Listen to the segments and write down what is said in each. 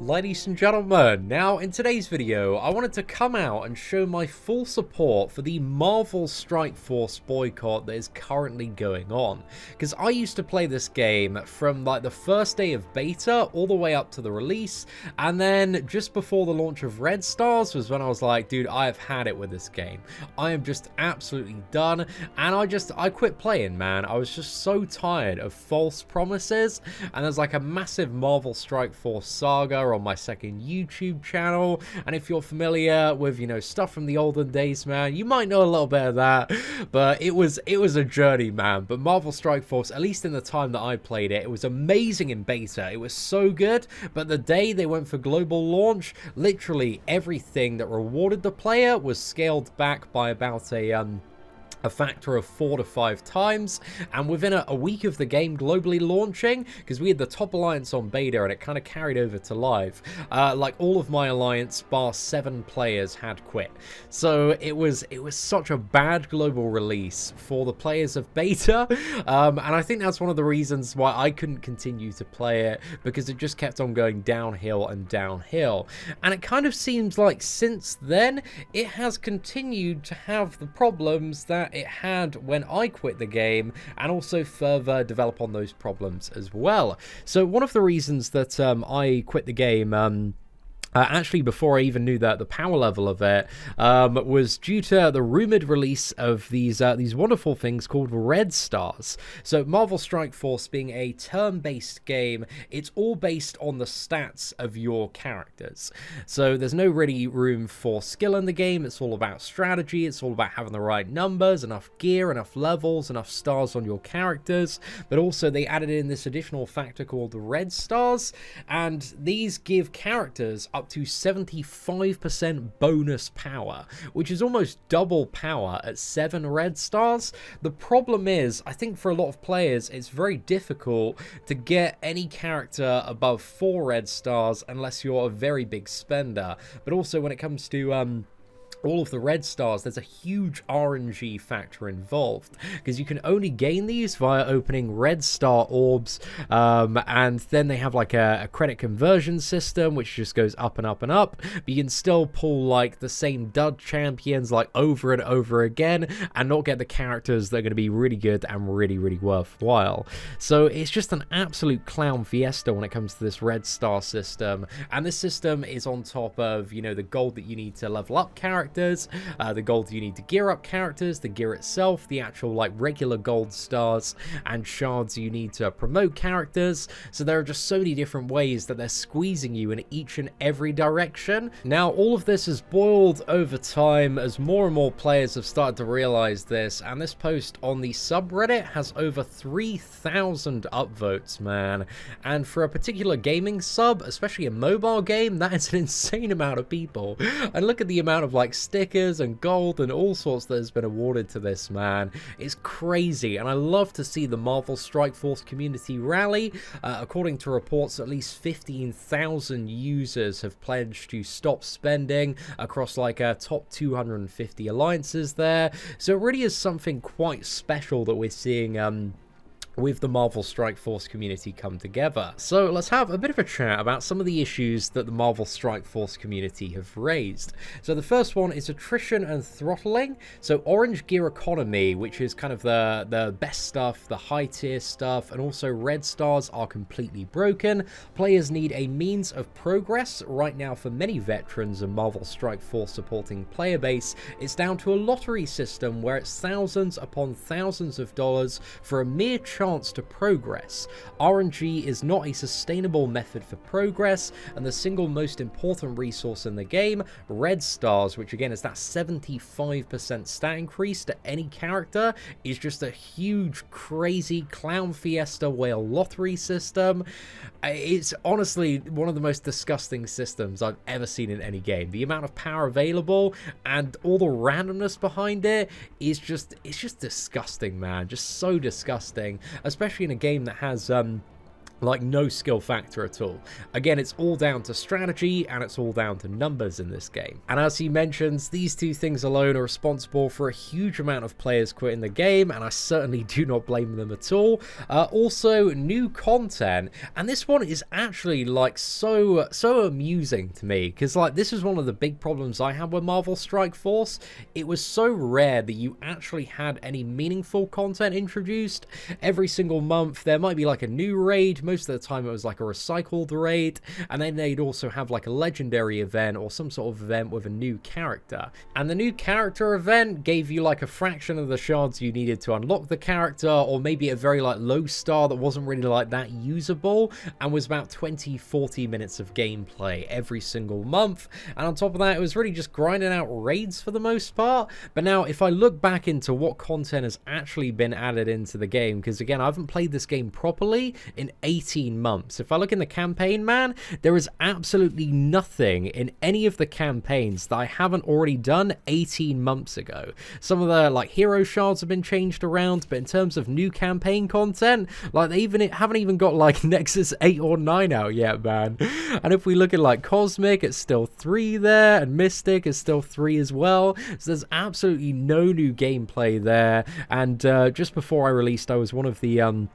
Ladies and gentlemen, now in today's video, I wanted to come out and show my full support for the Marvel Strike Force boycott that is currently going on. Because I used to play this game from like the first day of beta all the way up to the release, and then just before the launch of Red Stars was when I was like, dude, I have had it with this game. I am just absolutely done, and I quit playing, man. I was just so tired of false promises, and there's like a massive Marvel Strike Force saga on my second YouTube channel, and if you're familiar with, you know, stuff from the olden days, man, you might know a little bit of that, but it was a journey, man. But Marvel Strike Force, at least in the time that I played it, it was amazing in beta. It was so good, but the day they went for global launch, literally everything that rewarded the player was scaled back by about a factor of 4 to 5 times, and within a week of the game globally launching, because we had the top alliance on beta and it kind of carried over to live, like all of my alliance bar 7 players had quit. So it was such a bad global release for the players of beta, and I think that's one of the reasons why I couldn't continue to play it, because it just kept on going downhill and downhill. And it kind of seems like since then it has continued to have the problems that it had when I quit the game, and also further develop on those problems as well. So one of the reasons that I quit the game, actually, before I even knew the power level of it, was due to the rumored release of these wonderful things called Red Stars. So Marvel Strike Force being a turn-based game, it's all based on the stats of your characters. So there's no really room for skill in the game. It's all about strategy. It's all about having the right numbers, enough gear, enough levels, enough stars on your characters. But also they added in this additional factor called the Red Stars, and these give characters up to 75% bonus power, which is almost double power at 7 red stars. The problem is, I think for a lot of players, it's very difficult to get any character above 4 red stars unless you're a very big spender. But also when it comes to all of the red stars, there's a huge RNG factor involved, because you can only gain these via opening red star orbs, and then they have like a credit conversion system which just goes up and up and up, but you can still pull like the same dud champions like over and over again and not get the characters that are going to be really good and really worthwhile. So it's just an absolute clown fiesta when it comes to this red star system, and this system is on top of, you know, the gold that you need to level up characters, the gold you need to gear up characters, the gear itself, the actual like regular gold stars and shards you need to promote characters. So there are just so many different ways that they're squeezing you in each and every direction. Now all of this has boiled over time as more and more players have started to realize this, and this post on the subreddit has over 3,000 upvotes, man. And for a particular gaming sub, especially a mobile game, that is an insane amount of people. And look at the amount of like stickers and gold and all sorts that has been awarded to this, man. It's crazy, and I love to see the Marvel Strike Force community rally. According to reports, at least 15,000 users have pledged to stop spending across like top 250 alliances there. So it really is something quite special that we're seeing with the Marvel Strike Force community come together. So let's have a bit of a chat about some of the issues that the Marvel Strike Force community have raised. So the first one is attrition and throttling. So orange gear economy, which is kind of the best stuff, the high tier stuff, and also red stars are completely broken. Players need a means of progress. Right now for many veterans and Marvel Strike Force supporting player base, it's down to a lottery system where it's thousands upon thousands of dollars for a mere chance to progress. RNG is not a sustainable method for progress, and the single most important resource in the game, red stars, which again is that 75% stat increase to any character, is just a huge crazy clown fiesta whale lottery system. It's honestly one of the most disgusting systems I've ever seen in any game. The amount of power available and all the randomness behind it is just, it's just disgusting, man. Just so disgusting, especially in a game that has Like, no skill factor at all. Again, it's all down to strategy and it's all down to numbers in this game. And as he mentions, these two things alone are responsible for a huge amount of players quitting the game, and I certainly do not blame them at all. Also, new content, and this one is actually like so amusing to me, because like this is one of the big problems I had with Marvel Strike Force. It was so rare that you actually had any meaningful content introduced. Every single month there might be like a new raid. Most of the time it was like a recycled raid, and then they'd also have like a legendary event or some sort of event with a new character. And the new character event gave you like a fraction of the shards you needed to unlock the character, or maybe a very like low star that wasn't really like that usable, and was about 20-40 minutes of gameplay every single month. And on top of that, it was really just grinding out raids for the most part. But now if I look back into what content has actually been added into the game, because again, I haven't played this game properly in 18 months. If I look in the campaign, man, there is absolutely nothing in any of the campaigns that I haven't already done 18 months ago. Some of the like hero shards have been changed around, but in terms of new campaign content, like they haven't even got like Nexus 8 or 9 out yet, man. And if we look at like Cosmic, it's still 3 there, and Mystic is still 3 as well. So there's absolutely no new gameplay there. And just before I released, I was one of the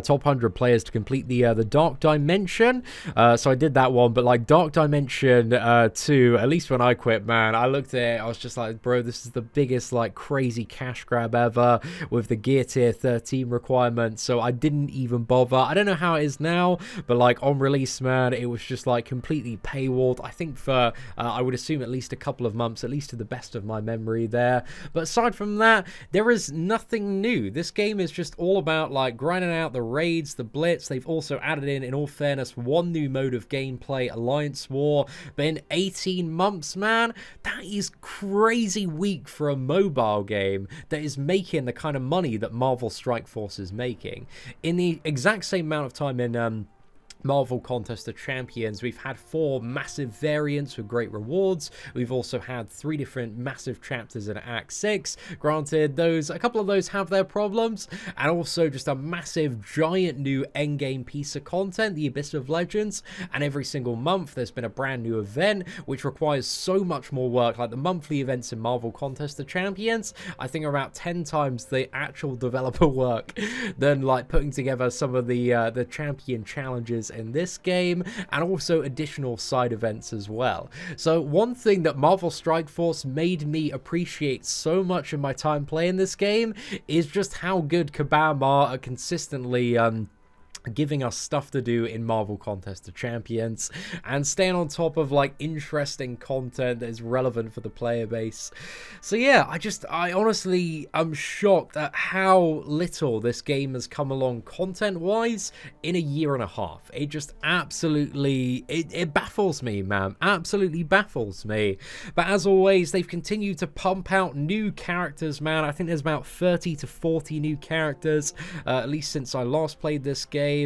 top 100 players to complete the Dark Dimension, so I did that one. But like Dark Dimension 2, at least when I quit, man, I looked at it, I was just like, bro, this is the biggest like crazy cash grab ever with the gear tier 13 requirement, so I didn't even bother. I don't know how it is now, but like on release, man, it was just like completely paywalled, I think for I would assume at least a couple of months, at least to the best of my memory there. But aside from that, there is nothing new. This game is just all about like grinding out the raids, the blitz. They've also added in all fairness, one new mode of gameplay, Alliance War. But in 18 months, man, that is crazy weak for a mobile game that is making the kind of money that Marvel Strike Force is making. In the exact same amount of time in Marvel Contest of Champions, we've had 4 massive variants with great rewards. We've also had 3 different massive chapters in Act 6. Granted, a couple of those have their problems, and also just a massive, giant new endgame piece of content, the Abyss of Legends. And every single month, there's been a brand new event, which requires so much more work. Like the monthly events in Marvel Contest of Champions, I think are about 10 times the actual developer work than like putting together some of the champion challenges in this game, and also additional side events as well. So one thing that Marvel Strike Force made me appreciate so much in my time playing this game is just how good Kabam are at consistently giving us stuff to do in Marvel Contest of Champions, and staying on top of like interesting content that is relevant for the player base. So yeah, I honestly am shocked at how little this game has come along content wise in a year and a half. It just absolutely, it baffles me, man. Absolutely baffles me. But as always, they've continued to pump out new characters, man. I think there's about 30 to 40 new characters, at least since I last played this game.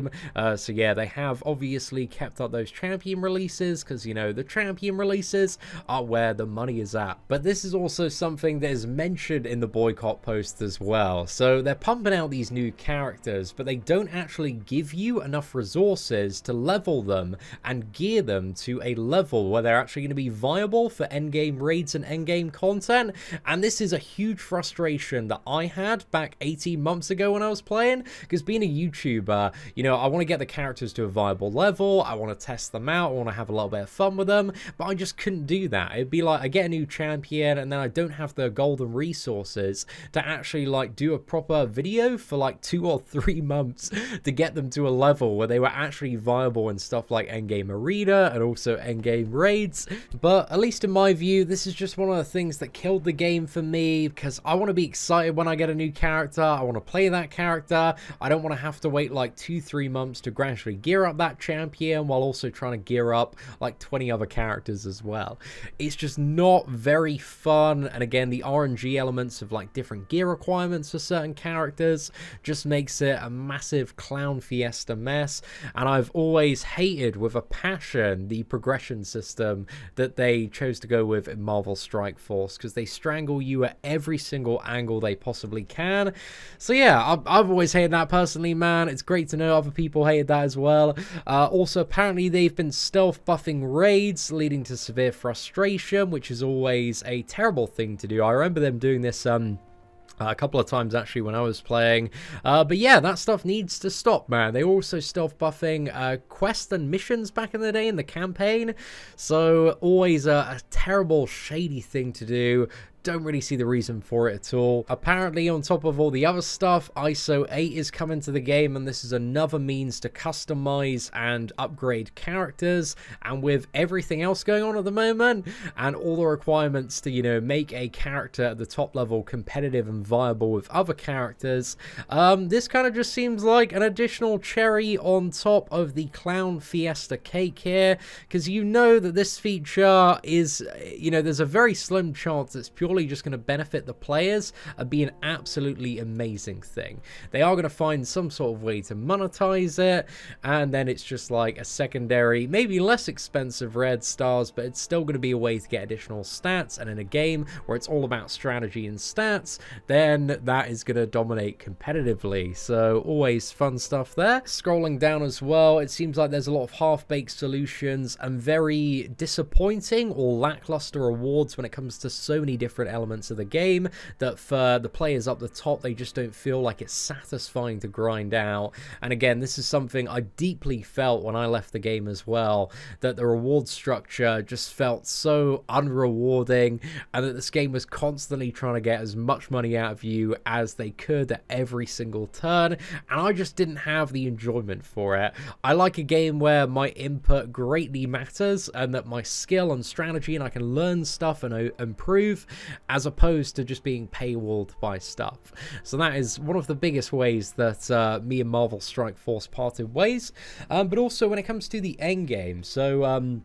So yeah, they have obviously kept up those champion releases, because you know the champion releases are where the money is at. But this is also something that is mentioned in the Boycott post as well. So they're pumping out these new characters, but they don't actually give you enough resources to level them and gear them to a level where they're actually going to be viable for endgame raids and endgame content. And this is a huge frustration that I had back 18 months ago when I was playing, because being a YouTuber, you know, I want to get the characters to a viable level, I want to test them out, I want to have a little bit of fun with them, but I just couldn't do that. It'd be like I get a new champion and then I don't have the golden resources to actually like do a proper video for like 2 or 3 months to get them to a level where they were actually viable in stuff like endgame arena and also endgame raids. But at least in my view, this is just one of the things that killed the game for me, because I want to be excited when I get a new character, I want to play that character, I don't want to have to wait like 2-3 months to gradually gear up that champion while also trying to gear up like 20 other characters as well. It's just not very fun, and again, the RNG elements of like different gear requirements for certain characters just makes it a massive clown fiesta mess. And I've always hated with a passion the progression system that they chose to go with in Marvel Strike Force, because they strangle you at every single angle they possibly can. So yeah, I've always hated that personally, man. It's great to know know other people hated that as well. Also, apparently they've been stealth buffing raids, leading to severe frustration, which is always a terrible thing to do. I remember them doing this a couple of times actually when I was playing, but yeah, that stuff needs to stop, man. They were also stealth buffing quests and missions back in the day in the campaign, so always a terrible, shady thing to do. Don't really see the reason for it at all. Apparently, on top of all the other stuff, ISO 8 is coming to the game, and this is another means to customize and upgrade characters. And with everything else going on at the moment, and all the requirements to, you know, make a character at the top level competitive and viable with other characters, this kind of just seems like an additional cherry on top of the Clown Fiesta cake here, because you know that this feature is, you know, there's a very slim chance it's purely just going to benefit the players and be an absolutely amazing thing. They are going to find some sort of way to monetize it, and then it's just like a secondary, maybe less expensive red stars, but it's still going to be a way to get additional stats. And in a game where it's all about strategy and stats, then that is going to dominate competitively. So always fun stuff there. Scrolling down as well, it seems like there's a lot of half-baked solutions and very disappointing or lackluster rewards when it comes to so many different elements of the game that for the players up the top, they just don't feel like it's satisfying to grind out. And again, this is something I deeply felt when I left the game as well, that the reward structure just felt so unrewarding, and that this game was constantly trying to get as much money out of you as they could at every single turn, and I just didn't have the enjoyment for it. I like a game where my input greatly matters, and that my skill and strategy, and I can learn stuff and improve, as opposed to just being paywalled by stuff. So that is one of the biggest ways that me and Marvel Strike Force parted ways. But also when it comes to the end game, so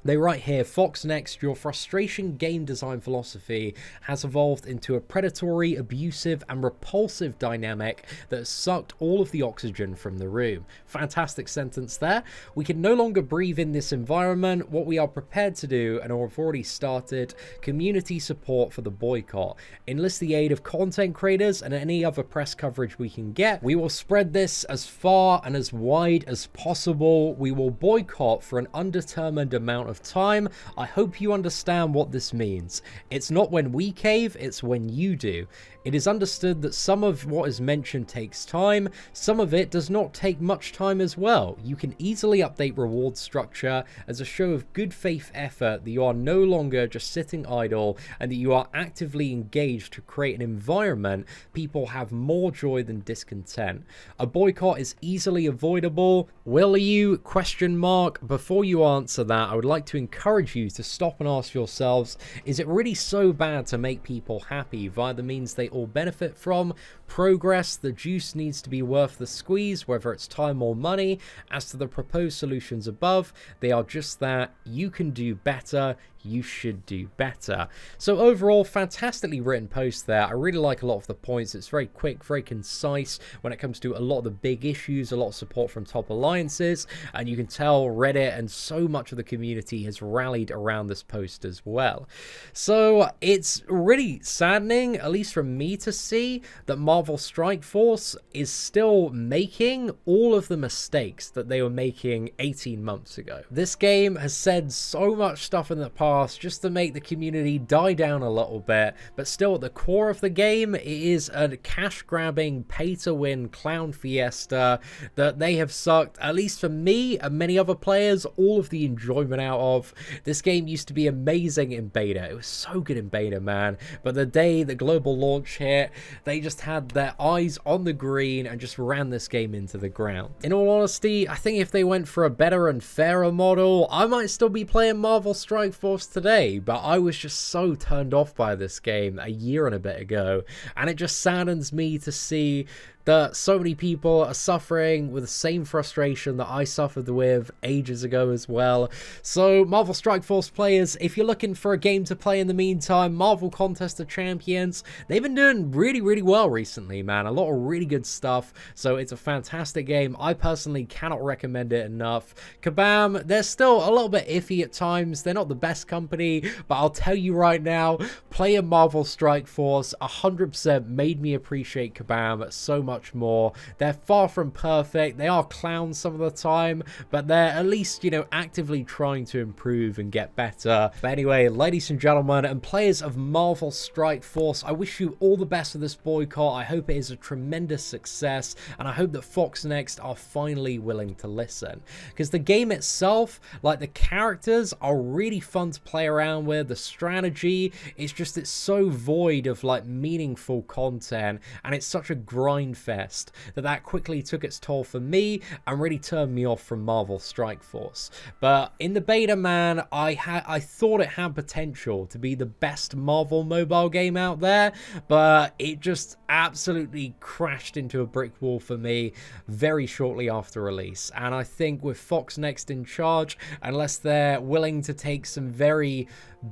they write here, FoxNext, your frustration game design philosophy has evolved into a predatory, abusive, and repulsive dynamic that has sucked all of the oxygen from the room. Fantastic sentence there. We can no longer breathe in this environment. What we are prepared to do, and have already started, community support for the boycott. Enlist the aid of content creators and any other press coverage we can get. We will spread this as far and as wide as possible. We will boycott for an undetermined amount of time. I hope you understand what this means. It's not when we cave, it's when you do. It is understood that some of what is mentioned takes time, some of it does not take much time as well. You can easily update reward structure as a show of good faith effort that you are no longer just sitting idle, and that you are actively engaged to create an environment people have more joy than discontent. A boycott is easily avoidable. Will you? Question mark. Before you answer that, I would like to encourage you to stop and ask yourselves, is it really so bad to make people happy via the means they all benefit from? Progress, the juice needs to be worth the squeeze, whether it's time or money. As to the proposed solutions above, they are just that. You can do better. You should do better. So overall, fantastically written post there. I really like a lot of the points. It's very quick, very concise when it comes to a lot of the big issues, a lot of support from top alliances, and you can tell Reddit and so much of the community has rallied around this post as well. So it's really saddening, at least from me, to see that Marvel Strike Force is still making all of the mistakes that they were making 18 months ago. This game has said so much stuff in the past just to make the community die down a little bit, but still at the core of the game, it is a cash-grabbing, pay-to-win clown fiesta that they have sucked, at least for me and many other players, all of the enjoyment out of. This game used to be amazing in beta. It was so good in beta, man, but the day the global launch hit, they just had their eyes on the green and just ran this game into the ground. In all honesty, I think if they went for a better and fairer model, I might still be playing Marvel Strike Force today, but I was just so turned off by this game a year and a bit ago, and it just saddens me to see that so many people are suffering with the same frustration that I suffered with ages ago as well. So Marvel Strike Force players, if you're looking for a game to play in the meantime, Marvel Contest of Champions, they've been doing really, really well recently, man. A lot of really good stuff. So it's a fantastic game. I personally cannot recommend it enough. Kabam, they're still a little bit iffy at times. They're not the best company, but I'll tell you right now, playing Marvel Strike Force 100% made me appreciate Kabam so much much more. They're far from perfect. They are clowns some of the time, but they're at least, you know, actively trying to improve and get better. But anyway, ladies and gentlemen, and players of Marvel Strike Force, I wish you all the best with this boycott. I hope it is a tremendous success, and I hope that FoxNext are finally willing to listen. Because the game itself, like the characters, are really fun to play around with. The strategy, it's so void of like meaningful content, and it's such a grind fest that quickly took its toll for me and really turned me off from Marvel Strike Force. But in the beta, man, I thought it had potential to be the best Marvel mobile game out there, but it just absolutely crashed into a brick wall for me very shortly after release. And I think with FoxNext in charge, unless they're willing to take some very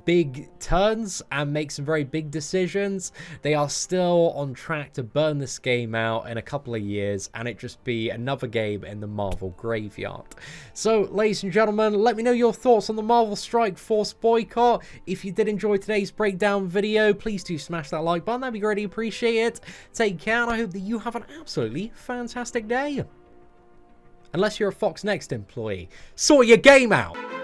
big turns and make some very big decisions, they are still on track to burn this game out in a couple of years and it just be another game in the Marvel graveyard. So, ladies and gentlemen, let me know your thoughts on the Marvel Strike Force boycott. If you did enjoy today's breakdown video, please do smash that like button. That'd be greatly appreciated. Take care, and I hope that you have an absolutely fantastic day. Unless you're a FoxNext employee. Sort your game out!